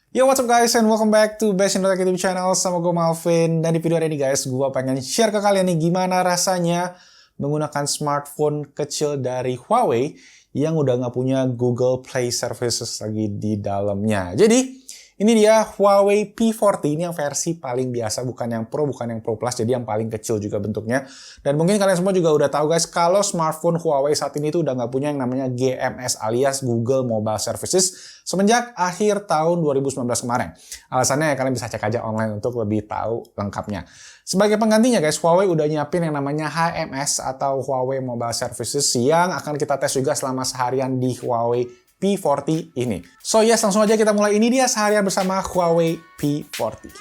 Yo, what's up guys, and welcome back to Best Indo Tech YouTube channel. Sama gue Malvin. Dan di video hari ini guys, gue pengen share ke kalian nih gimana rasanya menggunakan smartphone kecil dari Huawei yang udah nggak punya Google Play Services lagi di dalamnya. Jadi, ini dia Huawei P40, ini yang versi paling biasa, bukan yang Pro, bukan yang Pro Plus, jadi yang paling kecil juga bentuknya. Dan mungkin kalian semua juga udah tahu guys, kalau smartphone Huawei saat ini tuh udah nggak punya yang namanya GMS alias Google Mobile Services semenjak akhir tahun 2019 kemarin. Alasannya ya kalian bisa cek aja online untuk lebih tahu lengkapnya. Sebagai penggantinya guys, Huawei udah nyiapin yang namanya HMS atau Huawei Mobile Services yang akan kita tes juga selama seharian di Huawei P40 ini. So yes, langsung aja kita mulai. Ini dia seharian bersama Huawei P40.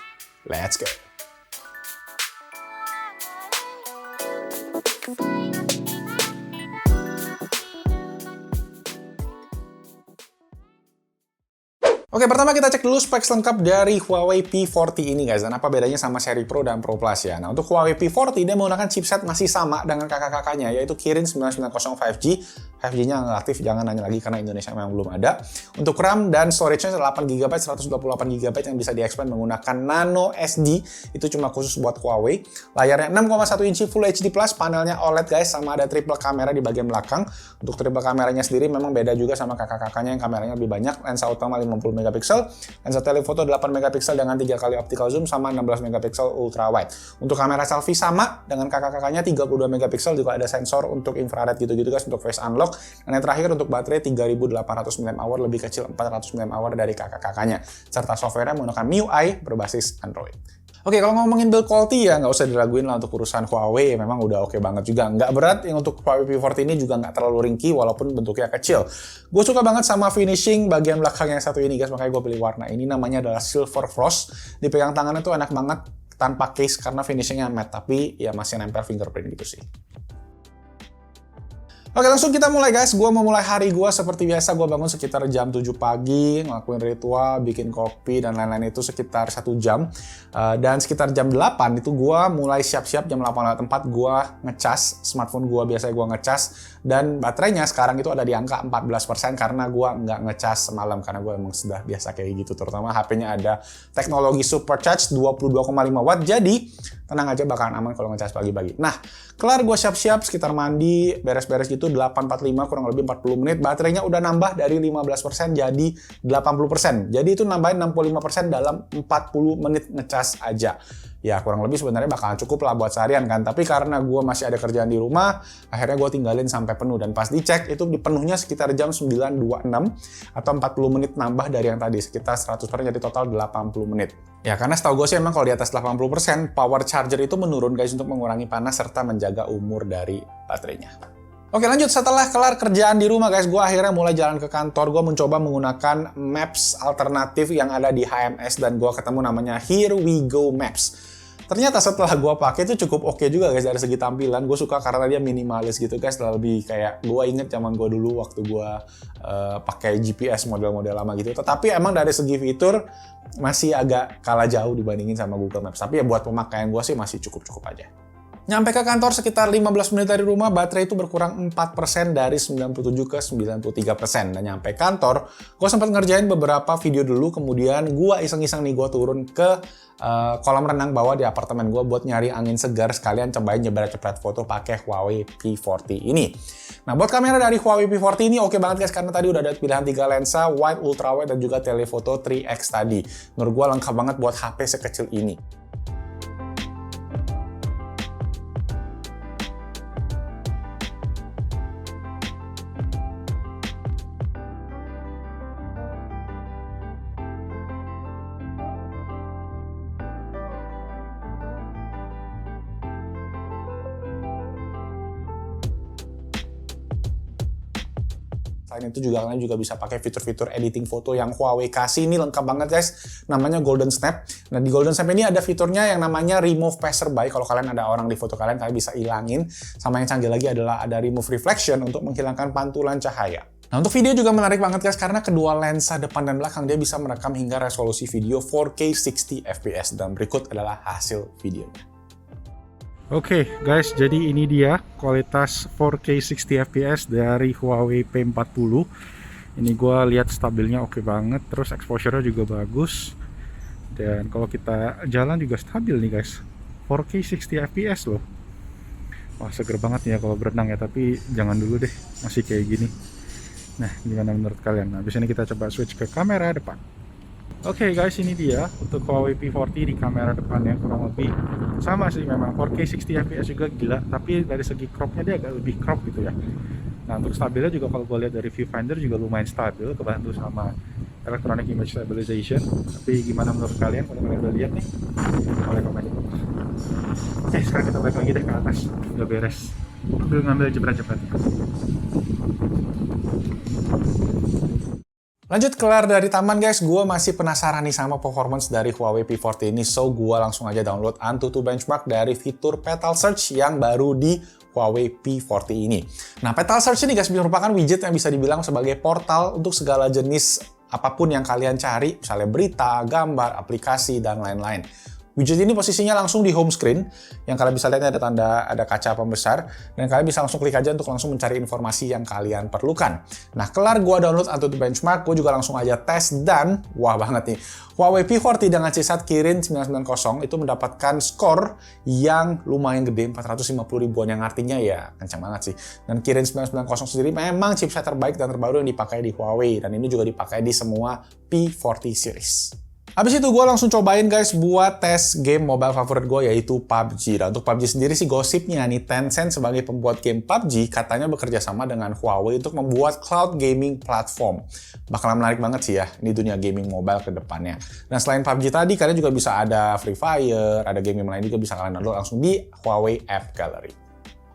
Let's go! Oke, pertama kita cek dulu specs lengkap dari Huawei P40 ini guys, dan apa bedanya sama seri Pro dan Pro Plus ya. Nah, untuk Huawei P40 dia menggunakan chipset masih sama dengan kakak-kakaknya, yaitu Kirin 990 5G. 5G-nya nggak aktif, jangan nanya lagi karena Indonesia memang belum ada. Untuk RAM dan storage-nya 8GB, 128GB yang bisa di-expand menggunakan Nano SD, itu cuma khusus buat Huawei. Layarnya 6,1 inci Full HD+, panelnya OLED guys, sama ada triple kamera di bagian belakang. Untuk triple kameranya sendiri memang beda juga sama kakak-kakaknya yang kameranya lebih banyak. Lensa utama 50 megapiksel, lensa telefoto 8 megapiksel dengan 3 kali optical zoom sama 16 megapiksel ultra wide. Untuk kamera selfie sama dengan kakak-kakaknya 32 megapiksel, juga ada sensor untuk infrared gitu-gitu guys untuk face unlock. Dan yang terakhir untuk baterai 3800 mAh, lebih kecil 400 mAh dari kakak-kakaknya. Serta software-nya menggunakan MIUI berbasis Android. Oke, kalau ngomongin build quality ya nggak usah diraguin lah untuk urusan Huawei, memang udah oke banget juga. Nggak berat, yang untuk Huawei P40 ini juga nggak terlalu ringkih walaupun bentuknya kecil. Gue suka banget sama finishing bagian belakang yang satu ini guys, makanya gue pilih warna ini, namanya adalah Silver Frost. Dipegang tangannya tuh enak banget tanpa case karena finishingnya matte, tapi ya masih nempel fingerprint gitu sih. Oke, langsung kita mulai guys. Gue mau mulai hari gue seperti biasa. Gue bangun sekitar jam 7 pagi, ngelakuin ritual, bikin kopi, dan lain-lain itu sekitar 1 jam. Dan sekitar jam 8 itu gue mulai siap-siap, jam 8:04 gue ngecas. Smartphone gue biasanya gue ngecas. Dan baterainya sekarang itu ada di angka 14% karena gue nggak ngecas semalam. Karena gue emang sudah biasa kayak gitu. Terutama HP-nya ada teknologi supercharge 22,5 watt. Jadi tenang aja, bakalan aman kalau ngecas pagi-pagi. Nah, kelar gue siap-siap, sekitar mandi, beres-beres gitu, 8.45 kurang lebih 40 menit. Baterainya udah nambah dari 15% jadi 80%. Jadi itu nambahin 65% dalam 40 menit ngecas aja. Ya kurang lebih sebenarnya bakalan cukup lah buat seharian kan. Tapi karena gue masih ada kerjaan di rumah, akhirnya gue tinggalin sampai penuh. Dan pas dicek itu dipenuhnya sekitar jam 9.26 atau 40 menit nambah dari yang tadi. Sekitar 100%, jadi total 80 menit. Ya karena setahu gue sih emang kalau di atas 80%, power charger itu menurun guys untuk mengurangi panas serta menjaga umur dari baterainya. Oke lanjut, setelah kelar kerjaan di rumah guys, gue akhirnya mulai jalan ke kantor. Gue mencoba menggunakan Maps alternatif yang ada di HMS dan gue ketemu namanya Here We Go Maps. Ternyata setelah gue pakai itu cukup oke juga guys dari segi tampilan. Gue suka karena dia minimalis gitu guys, lebih kayak gue inget zaman gue dulu waktu gue pakai GPS model-model lama gitu. Tetapi emang dari segi fitur masih agak kalah jauh dibandingin sama Google Maps. Tapi ya buat pemakaian gue sih masih cukup-cukup aja. Nyampe ke kantor sekitar 15 menit dari rumah, baterai itu berkurang 4% dari 97 ke 93%. Dan nyampe kantor, gue sempat ngerjain beberapa video dulu, kemudian gue iseng-iseng nih gue turun ke kolam renang bawah di apartemen gue buat nyari angin segar, sekalian cobain jebret-jebret foto pakai Huawei P40 ini. Nah, buat kamera dari Huawei P40 ini oke banget guys, karena tadi udah ada pilihan 3 lensa, wide, ultra wide, dan juga telephoto 3x tadi. Menurut gue lengkap banget buat HP sekecil ini. Selain itu juga kalian juga bisa pakai fitur-fitur editing foto yang Huawei kasih. Ini lengkap banget guys, namanya Golden Snap. Nah di Golden Snap ini ada fiturnya yang namanya Remove Passerby. Kalau kalian ada orang di foto kalian bisa ilangin. Sama yang canggih lagi adalah ada Remove Reflection untuk menghilangkan pantulan cahaya. Nah untuk video juga menarik banget guys, karena kedua lensa depan dan belakang dia bisa merekam hingga resolusi video 4K 60 fps. Dan berikut adalah hasil videonya. Oke guys, jadi ini dia kualitas 4K 60 fps dari Huawei P40. Ini gue lihat stabilnya oke banget, terus exposure-nya juga bagus. Dan kalau kita jalan juga stabil nih guys, 4K 60 fps loh. Wah seger banget nih ya kalau berenang ya, tapi jangan dulu deh, masih kayak gini. Nah gimana menurut kalian? Nah abis ini kita coba switch ke kamera depan. Oke guys, ini dia untuk Huawei P40 di kamera depannya, kurang lebih sama sih, memang 4K 60 fps juga gila, tapi dari segi cropnya dia agak lebih crop gitu ya. Nah untuk stabilnya juga kalau gue lihat dari viewfinder juga lumayan stabil, kebantu sama electronic image stabilization. Tapi gimana menurut kalian kalau kalian udah lihat nih? Boleh komen di bawah. Oke sekarang kita balik lagi deh ke atas, udah beres. Ambil ngambil jebret-jebretnya. Lanjut kelar dari taman guys, gue masih penasaran nih sama performance dari Huawei P40 ini, so gue langsung aja download AnTuTu Benchmark dari fitur Petal Search yang baru di Huawei P40 ini. Nah, Petal Search ini guys merupakan widget yang bisa dibilang sebagai portal untuk segala jenis apapun yang kalian cari, misalnya berita, gambar, aplikasi, dan lain-lain. Widget ini posisinya langsung di home screen, yang kalian bisa lihat ada tanda, ada kaca pembesar, dan kalian bisa langsung klik aja untuk langsung mencari informasi yang kalian perlukan. Nah, kelar gua download AnTuTu Benchmark, gua juga langsung aja tes, dan wah banget nih, Huawei P40 dengan chipset Kirin 990 itu mendapatkan skor yang lumayan gede, 450 ribuan, yang artinya ya kencang banget sih. Dan Kirin 990 sendiri memang chipset terbaik dan terbaru yang dipakai di Huawei, dan ini juga dipakai di semua P40 series. Habis itu gue langsung cobain guys buat tes game mobile favorit gue yaitu PUBG. Dan untuk PUBG sendiri sih gosipnya nih Tencent sebagai pembuat game PUBG katanya bekerja sama dengan Huawei untuk membuat cloud gaming platform. Bakalan menarik banget sih ya, ini dunia gaming mobile ke depannya. Dan selain PUBG tadi, kalian juga bisa ada Free Fire, ada game lain juga bisa kalian download langsung di Huawei App Gallery.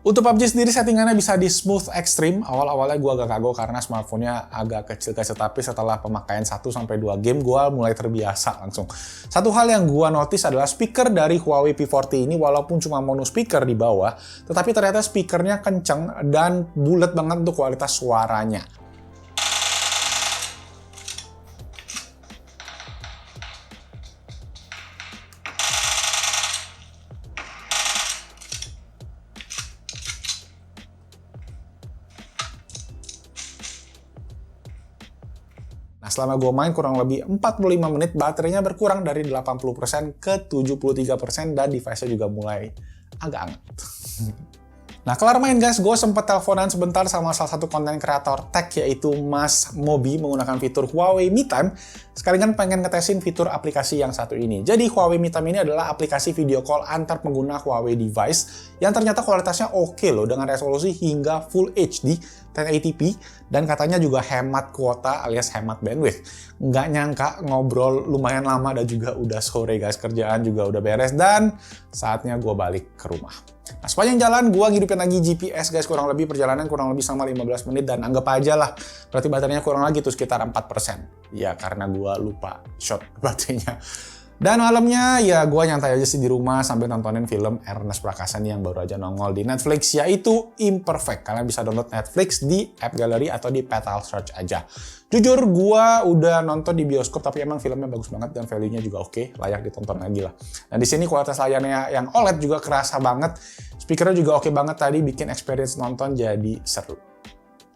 Untuk PUBG sendiri settingannya bisa di Smooth Extreme. Awal-awalnya gue agak kagok karena smartphone-nya agak kecil guys, tapi setelah pemakaian 1-2 game gue mulai terbiasa langsung. Satu hal yang gue notice adalah speaker dari Huawei P40 ini walaupun cuma mono speaker di bawah, tetapi ternyata speakernya kenceng dan bulat banget untuk kualitas suaranya. Nah, selama gue main kurang lebih 45 menit, baterainya berkurang dari 80% ke 73% dan device-nya juga mulai agak anget. Nah, kelar main guys, gue sempat teleponan sebentar sama salah satu konten kreator tech yaitu Mas Mobi menggunakan fitur Huawei Me Time. Sekalian pengen ngetesin fitur aplikasi yang satu ini. Jadi Huawei Me Time ini adalah aplikasi video call antar pengguna Huawei device yang ternyata kualitasnya oke loh dengan resolusi hingga Full HD 1080p dan katanya juga hemat kuota alias hemat bandwidth. Nggak nyangka ngobrol lumayan lama dan juga udah sore guys, kerjaan juga udah beres dan saatnya gue balik ke rumah. Nah, sepanjang jalan gue ngidupin lagi GPS guys, kurang lebih perjalanan kurang lebih sama 15 menit dan anggap aja lah berarti baterainya kurang lagi tuh sekitar 4%. Ya karena gue lupa shot baterainya. Dan malamnya ya gue nyantai aja sih di rumah sambil nontonin film Ernest Prakasa yang baru aja nongol di Netflix yaitu Imperfect. Kalian bisa download Netflix di App Gallery atau di Petal Search aja. Jujur gue udah nonton di bioskop tapi emang filmnya bagus banget dan value-nya juga oke, layak ditonton lagi lah. Dan di sini kualitas layarnya yang OLED juga kerasa banget. Speakernya juga oke banget tadi, bikin experience nonton jadi seru.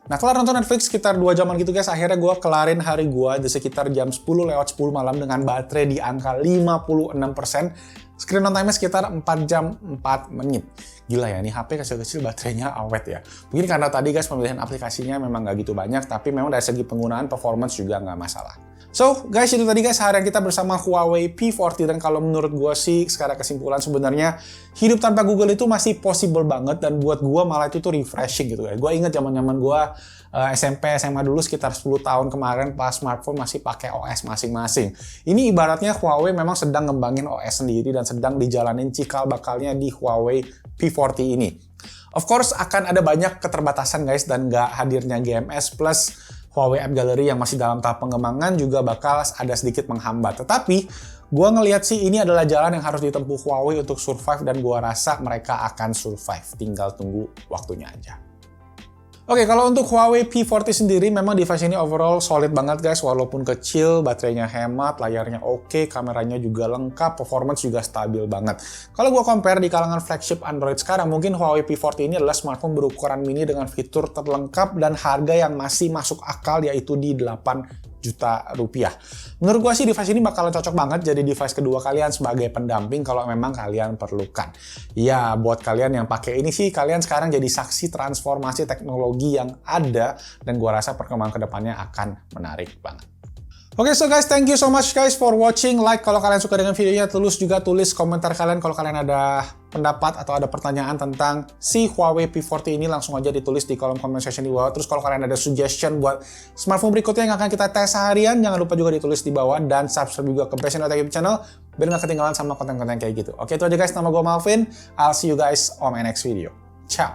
Nah, kelar nonton Netflix sekitar 2 jaman gitu guys, akhirnya gue kelarin hari gue di sekitar jam 10:10 malam dengan baterai di angka 56%. Screen on time-nya sekitar 4 jam 4 menit. Gila ya, nih HP kecil-kecil baterainya awet ya. Mungkin karena tadi guys pemilihan aplikasinya memang nggak gitu banyak, tapi memang dari segi penggunaan performance juga nggak masalah. So guys, itu tadi guys harian kita bersama Huawei P40 dan kalau menurut gue sih secara kesimpulan sebenarnya hidup tanpa Google itu masih possible banget dan buat gue malah itu tuh refreshing gitu ya. Gue inget zaman-zaman gue SMP, SMA dulu sekitar 10 tahun kemarin pas smartphone masih pakai OS masing-masing. Ini ibaratnya Huawei memang sedang ngembangin OS sendiri dan sedang dijalanin cikal bakalnya di Huawei P40 ini. Of course akan ada banyak keterbatasan guys dan nggak hadirnya GMS plus Huawei App Gallery yang masih dalam tahap pengembangan juga bakal ada sedikit menghambat. Tetapi, gue ngelihat sih ini adalah jalan yang harus ditempuh Huawei untuk survive dan gue rasa mereka akan survive. Tinggal tunggu waktunya aja. Oke, kalau untuk Huawei P40 sendiri, memang device ini overall solid banget guys, walaupun kecil, baterainya hemat, layarnya oke, kameranya juga lengkap, performance juga stabil banget. Kalau gua compare di kalangan flagship Android sekarang, mungkin Huawei P40 ini adalah smartphone berukuran mini dengan fitur terlengkap dan harga yang masih masuk akal, yaitu di 8 juta rupiah. Menurut gua sih device ini bakalan cocok banget jadi device kedua kalian sebagai pendamping kalau memang kalian perlukan. Ya, buat kalian yang pakai ini sih, kalian sekarang jadi saksi transformasi teknologi yang ada, dan gua rasa perkembangan kedepannya akan menarik banget. Oke, so guys, thank you so much guys for watching. Like kalau kalian suka dengan videonya, juga tulis komentar kalian kalau kalian ada pendapat atau ada pertanyaan tentang si Huawei P40 ini, langsung aja ditulis di kolom comment section di bawah. Terus kalau kalian ada suggestion buat smartphone berikutnya yang akan kita tes seharian, jangan lupa juga ditulis di bawah, dan subscribe juga ke Passion YouTube channel biar nggak ketinggalan sama konten-konten kayak gitu. Oke, itu aja guys, nama gue Malvin. I'll see you guys on my next video. Ciao!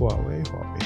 Huawei.